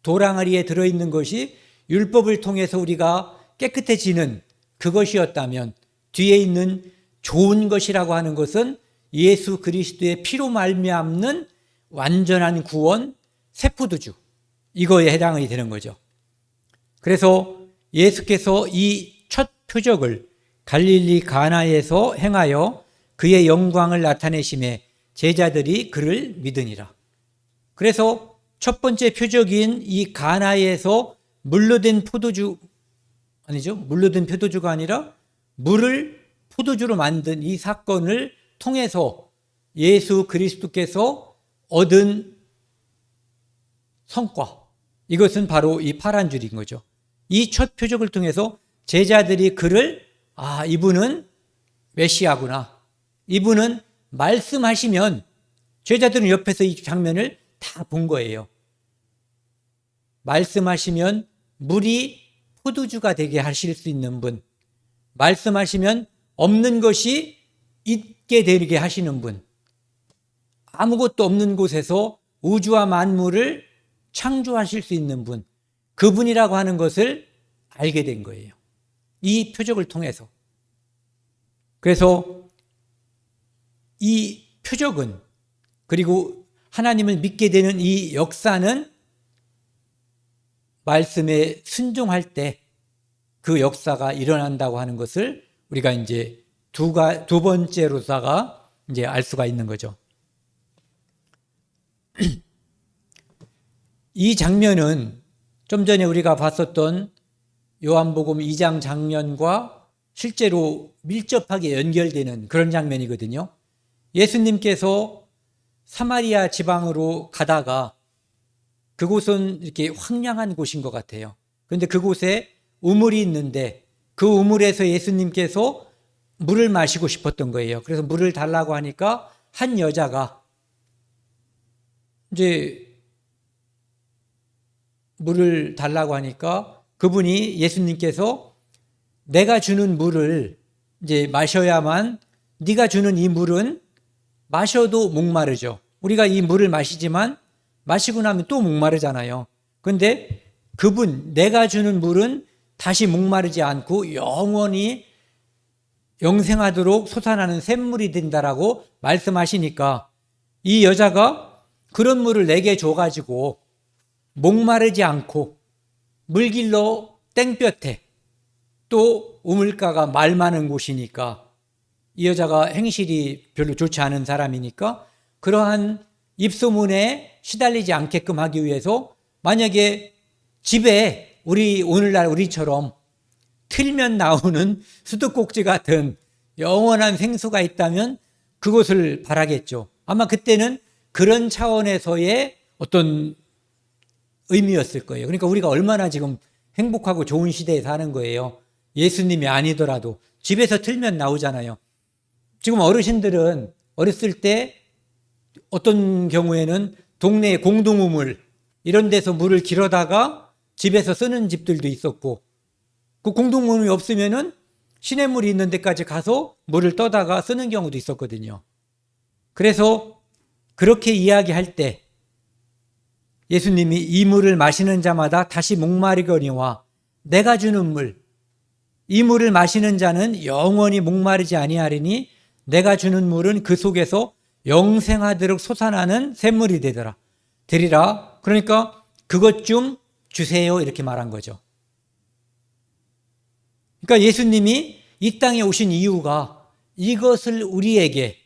도랑아리에 들어있는 것이 율법을 통해서 우리가 깨끗해지는 그것이었다면 뒤에 있는 좋은 것이라고 하는 것은 예수 그리스도의 피로 말미암는 완전한 구원, 새포도주, 이거에 해당이 되는 거죠. 그래서 예수께서 이 첫 표적을 갈릴리 가나에서 행하여 그의 영광을 나타내심에 제자들이 그를 믿으니라. 그래서 첫 번째 표적인 이 가나에서 물로 된 포도주가 아니라 물을 포도주로 만든 이 사건을 통해서 예수 그리스도께서 얻은 성과, 이것은 바로 이 파란 줄인 거죠. 이 첫 표적을 통해서 제자들이 그를 이분은 메시아구나, 이분은 말씀하시면, 제자들은 옆에서 이 장면을 다 본 거예요. 말씀하시면 물이 포도주가 되게 하실 수 있는 분, 말씀하시면 없는 것이 있게 되게 하시는 분, 아무것도 없는 곳에서 우주와 만물을 창조하실 수 있는 분, 그분이라고 하는 것을 알게 된 거예요. 이 표적을 통해서. 그래서 이 표적은, 그리고 하나님을 믿게 되는 이 역사는 말씀에 순종할 때 그 역사가 일어난다고 하는 것을 우리가 이제 두 번째로다가 이제 알 수가 있는 거죠. 이 장면은 좀 전에 우리가 봤었던 요한복음 2장 장면과 실제로 밀접하게 연결되는 그런 장면이거든요. 예수님께서 사마리아 지방으로 가다가 그곳은 이렇게 황량한 곳인 것 같아요. 그런데 그곳에 우물이 있는데 그 우물에서 예수님께서 물을 마시고 싶었던 거예요. 그래서 물을 달라고 하니까 한 여자가 이제 물을 달라고 하니까 그분이 예수님께서 내가 주는 물을 이제 마셔야만, 네가 주는 이 물은 마셔도 목마르죠. 우리가 이 물을 마시지만 마시고 나면 또 목마르잖아요. 그런데 그분, 내가 주는 물은 다시 목마르지 않고 영원히 영생하도록 솟아나는 샘물이 된다라고 말씀하시니까 이 여자가 그런 물을 내게 줘가지고 목마르지 않고 물길로 땡볕에, 또 우물가가 말 많은 곳이니까 이 여자가 행실이 별로 좋지 않은 사람이니까 그러한 입소문에 시달리지 않게끔 하기 위해서 만약에 집에 오늘날 우리처럼 틀면 나오는 수도꼭지 같은 영원한 생수가 있다면 그것을 바라겠죠. 아마 그때는 그런 차원에서의 어떤 의미였을 거예요. 그러니까 우리가 얼마나 지금 행복하고 좋은 시대에 사는 거예요. 예수님이 아니더라도 집에서 틀면 나오잖아요. 지금 어르신들은 어렸을 때 어떤 경우에는 동네 공동우물 이런 데서 물을 길어다가 집에서 쓰는 집들도 있었고, 그 공동우물이 없으면은 시냇물이 있는 데까지 가서 물을 떠다가 쓰는 경우도 있었거든요. 그래서 그렇게 이야기할 때 예수님이 이 물을 마시는 자마다 다시 목마르거니와 내가 주는 물, 이 물을 마시는 자는 영원히 목마르지 아니하리니 내가 주는 물은 그 속에서 영생하도록 솟아나는 샘물이 되리라. 그러니까 그것 좀 주세요, 이렇게 말한 거죠. 그러니까 예수님이 이 땅에 오신 이유가 이것을 우리에게,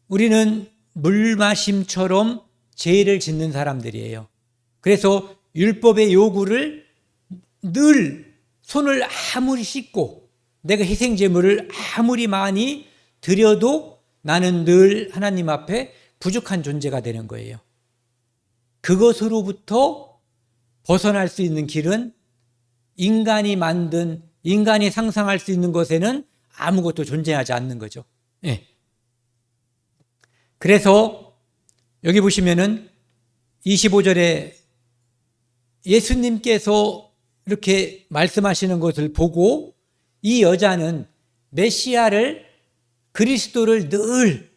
우리는 물마심처럼 죄를 짓는 사람들이에요. 그래서 율법의 요구를 늘 손을 아무리 씻고 내가 희생제물을 아무리 많이 드려도 나는 늘 하나님 앞에 부족한 존재가 되는 거예요. 그것으로부터 벗어날 수 있는 길은 인간이 만든, 인간이 상상할 수 있는 것에는 아무것도 존재하지 않는 거죠. 예. 그래서 여기 보시면은 25절에 예수님께서 이렇게 말씀하시는 것을 보고 이 여자는 메시아를, 그리스도를 늘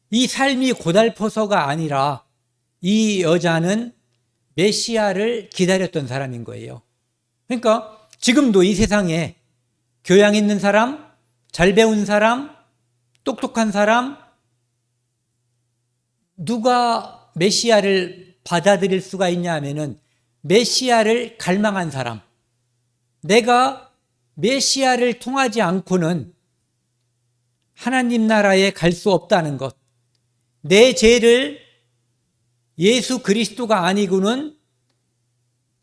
이 삶이 고달퍼서가 아니라 이 여자는 메시아를 기다렸던 사람인 거예요. 그러니까 지금도 이 세상에 교양 있는 사람, 잘 배운 사람, 똑똑한 사람, 누가 메시아를 받아들일 수가 있냐 하면은 메시아를 갈망한 사람. 내가 메시아를 통하지 않고는 하나님 나라에 갈 수 없다는 것. 내 죄를 예수 그리스도가 아니고는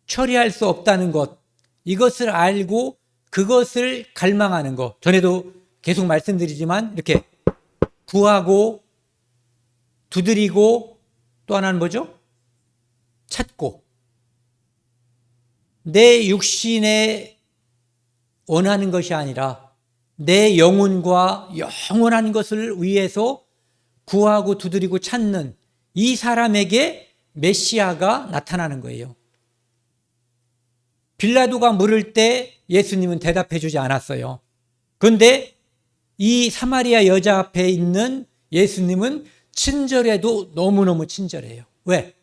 처리할 수 없다는 것. 이것을 알고 그것을 갈망하는 것. 전에도 계속 말씀드리지만 이렇게 구하고 두드리고 또 하나는 뭐죠? 찾고. 내 육신에 원하는 것이 아니라 내 영혼과 영원한 것을 위해서 구하고 두드리고 찾는 이 사람에게 메시아가 나타나는 거예요. 빌라도가 물을 때 예수님은 대답해 주지 않았어요. 그런데 이 사마리아 여자 앞에 있는 예수님은 친절해도 너무너무 친절해요. 왜?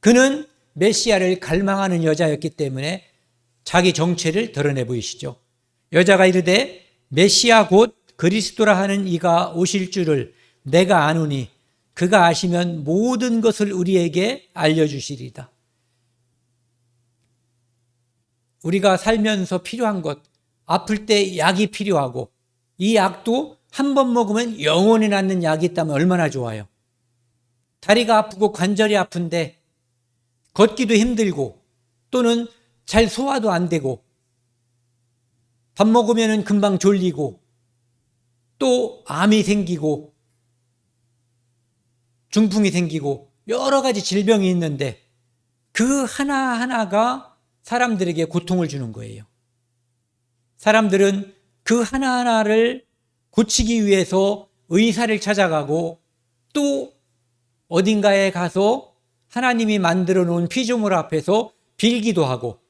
그는 메시아를 갈망하는 여자였기 때문에 자기 정체를 드러내 보이시죠. 여자가 이르되 메시아 곧 그리스도라 하는 이가 오실 줄을 내가 아노니 그가 아시면 모든 것을 우리에게 알려주시리다. 우리가 살면서 필요한 것, 아플 때 약이 필요하고 이 약도 한 번 먹으면 영원히 낫는 약이 있다면 얼마나 좋아요. 다리가 아프고 관절이 아픈데 걷기도 힘들고 또는 잘 소화도 안 되고 밥 먹으면 금방 졸리고 또 암이 생기고 중풍이 생기고 여러 가지 질병이 있는데 그 하나하나가 사람들에게 고통을 주는 거예요. 사람들은 그 하나하나를 고치기 위해서 의사를 찾아가고 또 어딘가에 가서 하나님이 만들어 놓은 피조물 앞에서 빌기도 하고,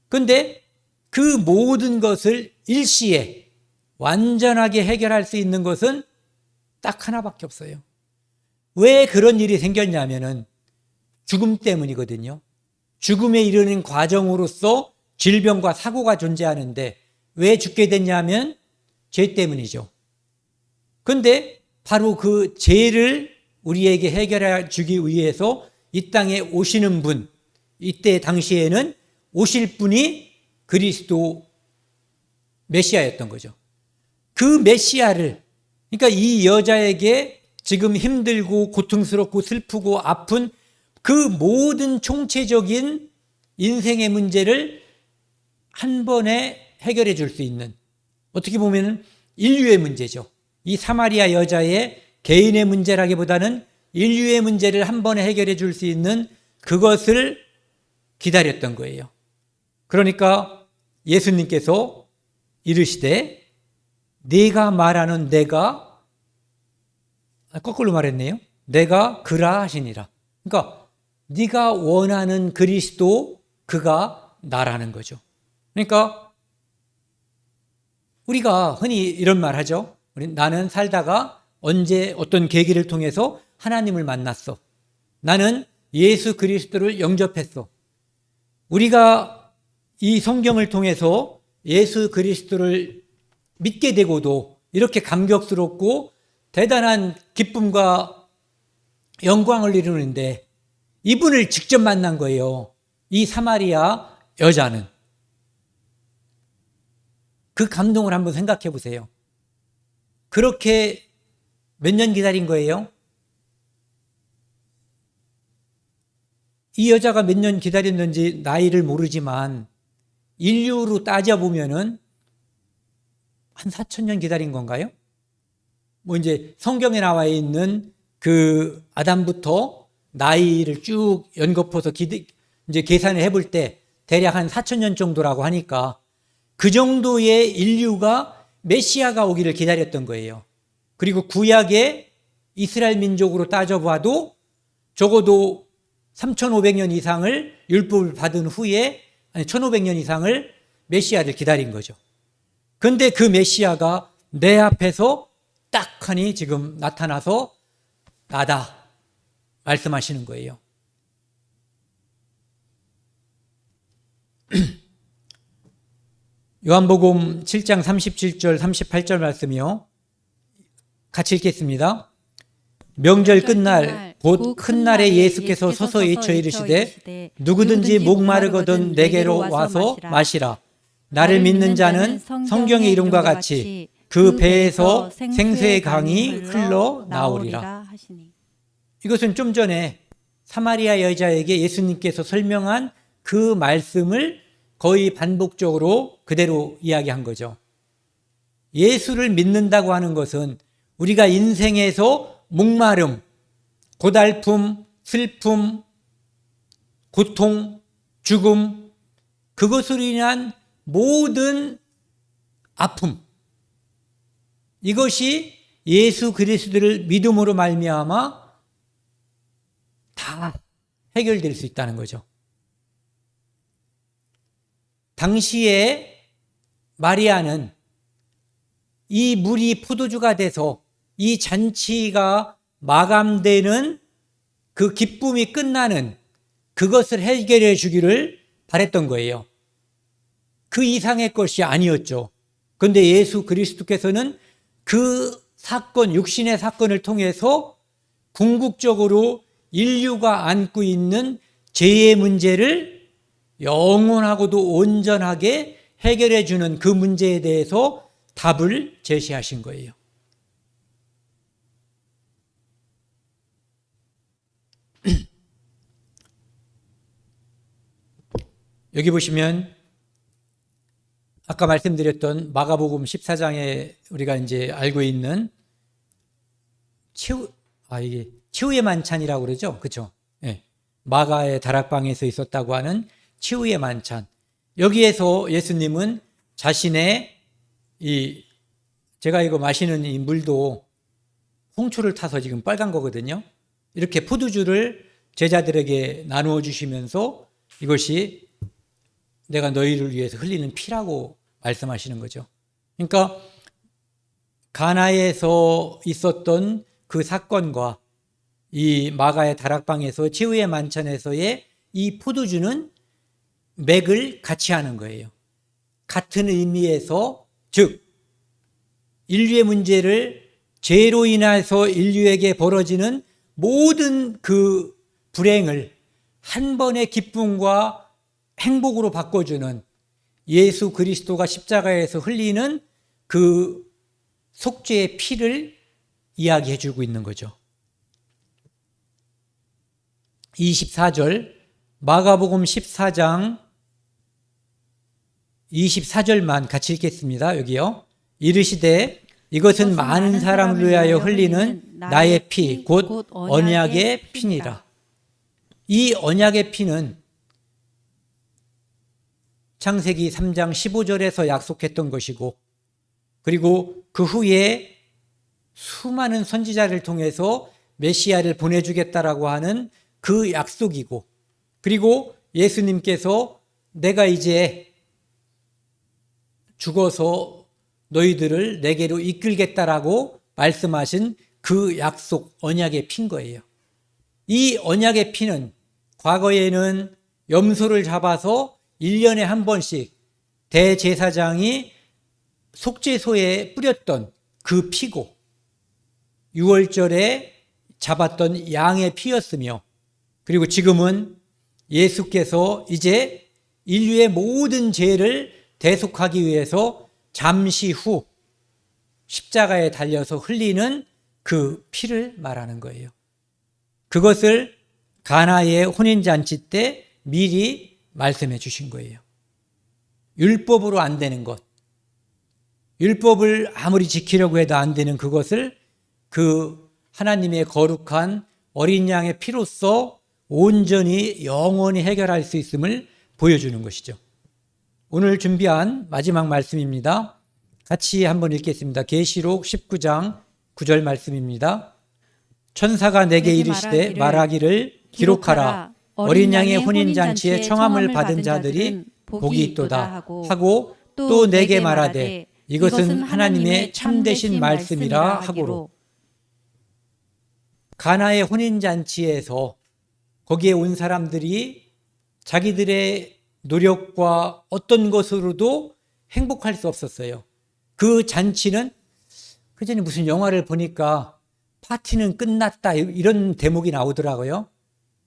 근데 그 모든 것을 일시에 완전하게 해결할 수 있는 것은 딱 하나밖에 없어요. 왜 그런 일이 생겼냐면은 죽음 때문이거든요. 죽음에 이르는 과정으로서 질병과 사고가 존재하는데 왜 죽게 됐냐면 죄 때문이죠. 그런데 바로 그 죄를 우리에게 해결해 주기 위해서 이 땅에 오시는 분, 이때 당시에는 오실 분이 그리스도 메시아였던 거죠. 그 메시아를, 그러니까 이 여자에게 지금 힘들고 고통스럽고 슬프고 아픈 그 모든 총체적인 인생의 문제를 한 번에 해결해 줄 수 있는, 어떻게 보면 인류의 문제죠. 이 사마리아 여자의 개인의 문제라기보다는 인류의 문제를 한 번에 해결해 줄 수 있는 그것을 기다렸던 거예요. 그러니까 예수님께서 이르시되 네가 말하는 내가, 거꾸로 말했네요. 내가 그라 하시니라. 그러니까 네가 원하는 그리스도, 그가 나라는 거죠. 그러니까 우리가 흔히 이런 말 하죠. 나는 살다가 언제 어떤 계기를 통해서 하나님을 만났어. 나는 예수 그리스도를 영접했어. 우리가 이 성경을 통해서 예수 그리스도를 믿게 되고도 이렇게 감격스럽고 대단한 기쁨과 영광을 이루는데 이분을 직접 만난 거예요. 이 사마리아 여자는. 그 감동을 한번 생각해 보세요. 그렇게 몇 년 기다린 거예요? 이 여자가 몇 년 기다렸는지 나이를 모르지만 인류로 따져보면은 한 4,000년 기다린 건가요? 뭐 이제 성경에 나와 있는 그 아담부터 나이를 쭉 연거푸어서 이제 계산을 해볼 때 대략 한 4,000년 정도라고 하니까 그 정도의 인류가 메시아가 오기를 기다렸던 거예요. 그리고 구약의 이스라엘 민족으로 따져봐도 적어도 3,500년 이상을 율법을 받은 후에 1,500년 이상을 메시아를 기다린 거죠. 그런데 그 메시아가 내 앞에서 딱 하니 지금 나타나서 나다 말씀하시는 거예요. 요한복음 7장 37절 38절 말씀이요. 같이 읽겠습니다. 명절 끝날 곧 큰 날에 예수께서 서서 외쳐 이르시되 누구든지 목마르거든 내게로 와서 마시라. 나를 믿는 자는 성경의 이름과 같이 그 배에서 생수의 강이 흘러나오리라. 이것은 좀 전에 사마리아 여자에게 예수님께서 설명한 그 말씀을 거의 반복적으로 그대로 이야기한 거죠. 예수를 믿는다고 하는 것은 우리가 인생에서 목마름, 고달픔, 슬픔, 고통, 죽음, 그것으로 인한 모든 아픔, 이것이 예수 그리스도를 믿음으로 말미암아 다 해결될 수 있다는 거죠. 당시에 마리아는 이 물이 포도주가 돼서 이 잔치가 마감되는 그 기쁨이 끝나는 그것을 해결해 주기를 바랬던 거예요. 그 이상의 것이 아니었죠. 그런데 예수 그리스도께서는 그 사건, 육신의 사건을 통해서 궁극적으로 인류가 안고 있는 죄의 문제를 영원하고도 온전하게 해결해 주는 그 문제에 대해서 답을 제시하신 거예요. 여기 보시면 아까 말씀드렸던 마가복음 14장에 우리가 이제 알고 있는 이게 치유의 만찬이라고 그러죠. 그렇죠? 예. 마가의 다락방에서 있었다고 하는 치유의 만찬. 여기에서 예수님은 자신의 제가 이거 마시는 이 물도 홍초를 타서 지금 빨간 거거든요. 이렇게 포도주를 제자들에게 나누어 주시면서 이것이 내가 너희를 위해서 흘리는 피라고 말씀하시는 거죠. 그러니까 가나에서 있었던 그 사건과 이 마가의 다락방에서 치유의 만찬에서의 이 포도주는 맥을 같이 하는 거예요. 같은 의미에서, 즉 인류의 문제를 죄로 인해서 인류에게 벌어지는 모든 그 불행을 한 번의 기쁨과 행복으로 바꿔주는 예수 그리스도가 십자가에서 흘리는 그 속죄의 피를 이야기해 주고 있는 거죠. 24절, 마가복음 14장 24절만 같이 읽겠습니다. 여기요. 이르시되 이것은 많은 사람을 위하여 흘리는 나의 피, 곧 언약의 피니라. 이 언약의 피는 창세기 3장 15절에서 약속했던 것이고, 그리고 그 후에 수많은 선지자를 통해서 메시아를 보내주겠다라고 하는 그 약속이고, 그리고 예수님께서 내가 이제 죽어서 너희들을 내게로 이끌겠다라고 말씀하신 그 약속, 언약의 피인 거예요. 이 언약의 피는 과거에는 염소를 잡아서 1년에 한 번씩 대제사장이 속죄소에 뿌렸던 그 피고, 6월절에 잡았던 양의 피였으며, 그리고 지금은 예수께서 이제 인류의 모든 죄를 대속하기 위해서 잠시 후 십자가에 달려서 흘리는 그 피를 말하는 거예요. 그것을 가나의 혼인잔치 때 미리 말씀해 주신 거예요. 율법으로 안 되는 것, 율법을 아무리 지키려고 해도 안 되는 그것을 그 하나님의 거룩한 어린 양의 피로써 온전히 영원히 해결할 수 있음을 보여주는 것이죠. 오늘 준비한 마지막 말씀입니다. 같이 한번 읽겠습니다. 계시록 19장 9절 말씀입니다. 천사가 내게 이르시되 말하기를 기록하라. 어린 양의 혼인잔치에 청함을 받은 자들이 복이 있도다 하고, 또 내게 말하되 이것은 하나님의 참되신 말씀이라 하고로. 가나의 혼인잔치에서 거기에 온 사람들이 자기들의 노력과 어떤 것으로도 행복할 수 없었어요. 그 잔치는, 그전에 무슨 영화를 보니까 파티는 끝났다 이런 대목이 나오더라고요.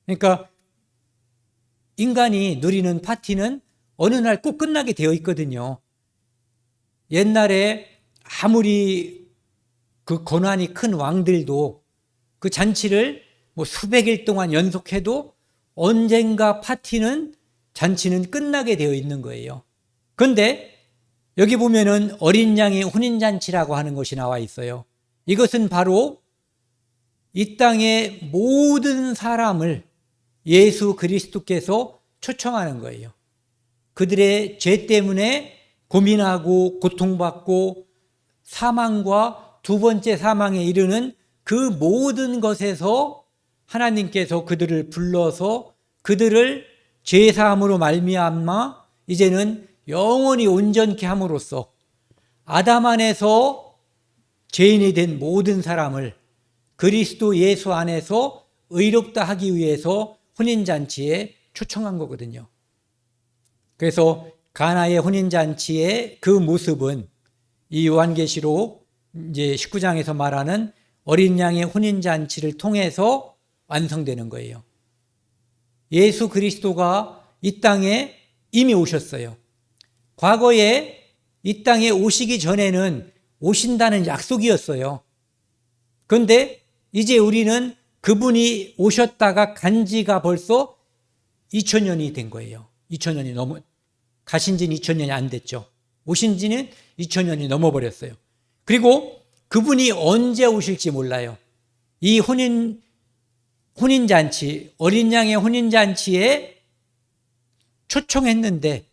그러니까 인간이 누리는 파티는 어느 날 꼭 끝나게 되어 있거든요. 옛날에 아무리 그 권한이 큰 왕들도 그 잔치를 뭐 수백 일 동안 연속해도 언젠가 잔치는 끝나게 되어 있는 거예요. 그런데 여기 보면은 어린 양의 혼인잔치라고 하는 것이 나와 있어요. 이것은 바로 이 땅의 모든 사람을 예수 그리스도께서 초청하는 거예요. 그들의 죄 때문에 고민하고 고통받고 사망과 두 번째 사망에 이르는 그 모든 것에서 하나님께서 그들을 불러서 그들을 죄사함으로 말미암아 이제는 영원히 온전케 함으로써 아담 안에서 죄인이 된 모든 사람을 그리스도 예수 안에서 의롭다 하기 위해서 혼인잔치에 초청한 거거든요. 그래서 가나의 혼인잔치의 그 모습은 이 요한계시록 이제 19장에서 말하는 어린 양의 혼인잔치를 통해서 완성되는 거예요. 예수 그리스도가 이 땅에 이미 오셨어요. 과거에 이 땅에 오시기 전에는 오신다는 약속이었어요. 그런데 이제 우리는 그분이 오셨다가 간 지가 벌써 2000년이 된 거예요. 2000년이 가신 지는 2000년이 안 됐죠. 오신 지는 2000년이 넘어버렸어요. 그리고 그분이 언제 오실지 몰라요. 이 혼인잔치, 어린 양의 혼인잔치에 초청했는데,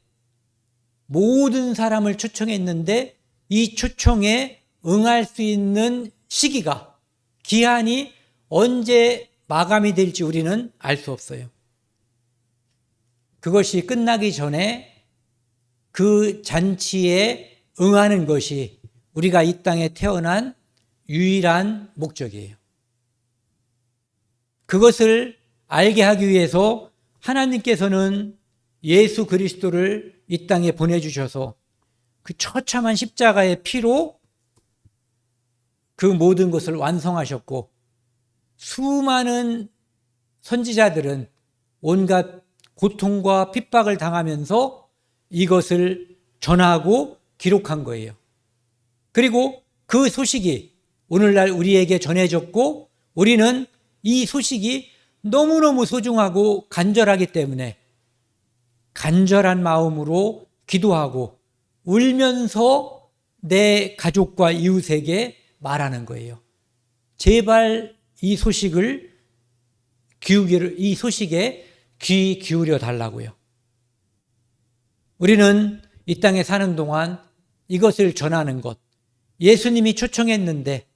모든 사람을 초청했는데, 이 초청에 응할 수 있는 시기가, 기한이 언제 마감이 될지 우리는 알 수 없어요. 그것이 끝나기 전에 그 잔치에 응하는 것이 우리가 이 땅에 태어난 유일한 목적이에요. 그것을 알게 하기 위해서 하나님께서는 예수 그리스도를 이 땅에 보내주셔서 그 처참한 십자가의 피로 그 모든 것을 완성하셨고, 수많은 선지자들은 온갖 고통과 핍박을 당하면서 이것을 전하고 기록한 거예요. 그리고 그 소식이 오늘날 우리에게 전해졌고, 우리는 이 소식이 너무너무 소중하고 간절하기 때문에 간절한 마음으로 기도하고 울면서 내 가족과 이웃에게 말하는 거예요. 제발 이 소식에 귀 기울여 달라고요. 우리는 이 땅에 사는 동안 이것을 전하는 것, 예수님이 초청했는데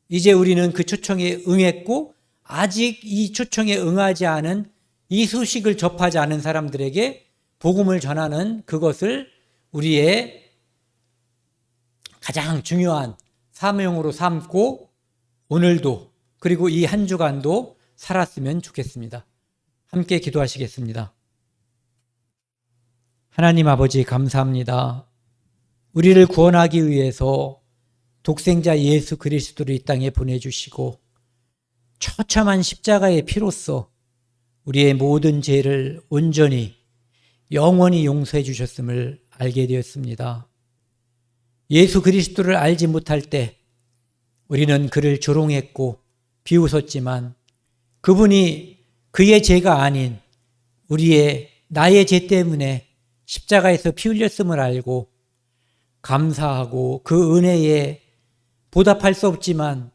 이제 우리는 그 초청에 응했고, 아직 이 초청에 응하지 않은, 이 소식을 접하지 않은 사람들에게 복음을 전하는 그것을 우리의 가장 중요한 사명으로 삼고 오늘도, 그리고 이 한 주간도 살았으면 좋겠습니다. 함께 기도하시겠습니다. 하나님 아버지, 감사합니다. 우리를 구원하기 위해서 독생자 예수 그리스도를 이 땅에 보내주시고 처참한 십자가의 피로써 우리의 모든 죄를 온전히 영원히 용서해 주셨음을 알게 되었습니다. 예수 그리스도를 알지 못할 때 우리는 그를 조롱했고 비웃었지만, 그분이 그의 죄가 아닌 나의 죄 때문에 십자가에서 피 흘렸음을 알고 감사하고 그 은혜에 보답할 수 없지만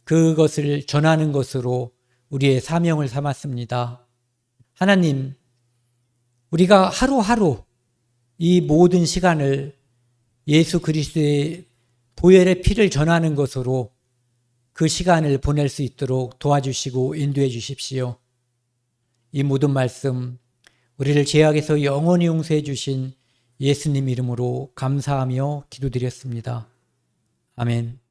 그것을 전하는 것으로 우리의 사명을 삼았습니다. 하나님, 우리가 하루하루 이 모든 시간을 예수 그리스도의 보혈의 피를 전하는 것으로 그 시간을 보낼 수 있도록 도와주시고 인도해 주십시오. 이 모든 말씀 우리를 죄악에서 영원히 용서해 주신 예수님 이름으로 감사하며 기도드렸습니다. 아멘.